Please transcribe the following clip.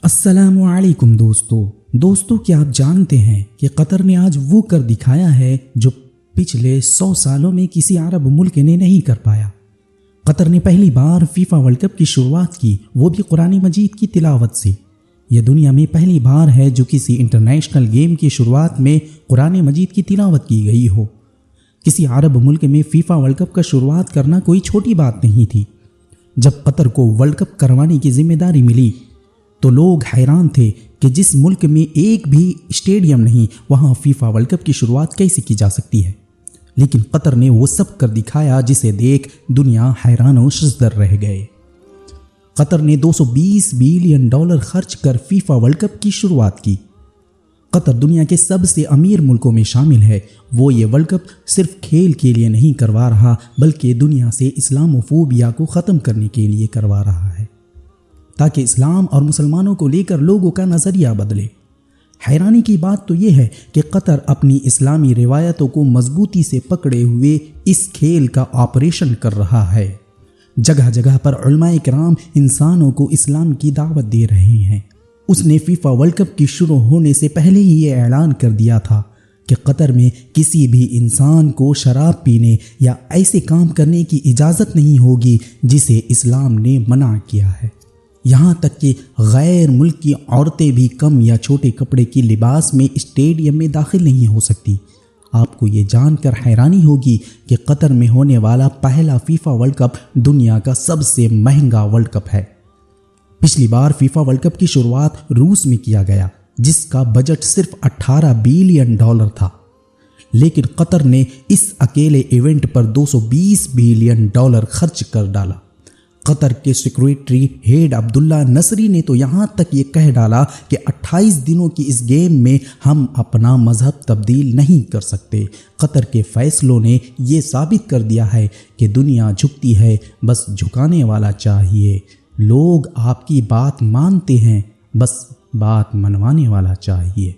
السلام علیکم دوستو کیا آپ جانتے ہیں کہ قطر نے آج وہ کر دکھایا ہے جو پچھلے 100 سالوں میں کسی عرب ملک نے نہیں کر پایا۔ قطر نے پہلی بار فیفا ورلڈ کپ کی شروعات کی، وہ بھی قرآن مجید کی تلاوت سے۔ یہ دنیا میں پہلی بار ہے جو کسی انٹرنیشنل گیم کی شروعات میں قرآن مجید کی تلاوت کی گئی ہو۔ کسی عرب ملک میں فیفا ورلڈ کپ کا شروعات کرنا کوئی چھوٹی بات نہیں تھی۔ جب قطر کو ورلڈ کپ کروانے کی ذمہ داری ملی تو لوگ حیران تھے کہ جس ملک میں ایک بھی اسٹیڈیم نہیں، وہاں فیفا ورلڈ کپ کی شروعات کیسے کی جا سکتی ہے۔ لیکن قطر نے وہ سب کر دکھایا جسے دیکھ دنیا حیران و شزدر رہ گئے۔ قطر نے $220 بلین خرچ کر فیفا ورلڈ کپ کی شروعات کی۔ قطر دنیا کے سب سے امیر ملکوں میں شامل ہے۔ وہ یہ ورلڈ کپ صرف کھیل کے لیے نہیں کروا رہا، بلکہ دنیا سے اسلاموفوبیا کو ختم کرنے کے لیے کروا رہا ہے، تاکہ اسلام اور مسلمانوں کو لے کر لوگوں کا نظریہ بدلے۔ حیرانی کی بات تو یہ ہے کہ قطر اپنی اسلامی روایتوں کو مضبوطی سے پکڑے ہوئے اس کھیل کا آپریشن کر رہا ہے۔ جگہ جگہ پر علماء کرام انسانوں کو اسلام کی دعوت دے رہے ہیں۔ اس نے فیفا ورلڈ کپ کی شروع ہونے سے پہلے ہی یہ اعلان کر دیا تھا کہ قطر میں کسی بھی انسان کو شراب پینے یا ایسے کام کرنے کی اجازت نہیں ہوگی جسے اسلام نے منع کیا ہے۔ یہاں تک کہ غیر ملکی عورتیں بھی کم یا چھوٹے کپڑے کی لباس میں اسٹیڈیم میں داخل نہیں ہو سکتی۔ آپ کو یہ جان کر حیرانی ہوگی کہ قطر میں ہونے والا پہلا فیفا ورلڈ کپ دنیا کا سب سے مہنگا ورلڈ کپ ہے۔ پچھلی بار فیفا ورلڈ کپ کی شروعات روس میں کیا گیا، جس کا بجٹ صرف $18 بلین تھا، لیکن قطر نے اس اکیلے ایونٹ پر $220 بلین خرچ کر ڈالا۔ قطر کے سیکریٹری ہیڈ عبداللہ نصری نے تو یہاں تک یہ کہہ ڈالا کہ 28 دنوں کی اس گیم میں ہم اپنا مذہب تبدیل نہیں کر سکتے۔ قطر کے فیصلوں نے یہ ثابت کر دیا ہے کہ دنیا جھکتی ہے، بس جھکانے والا چاہیے۔ لوگ آپ کی بات مانتے ہیں، بس بات منوانے والا چاہیے۔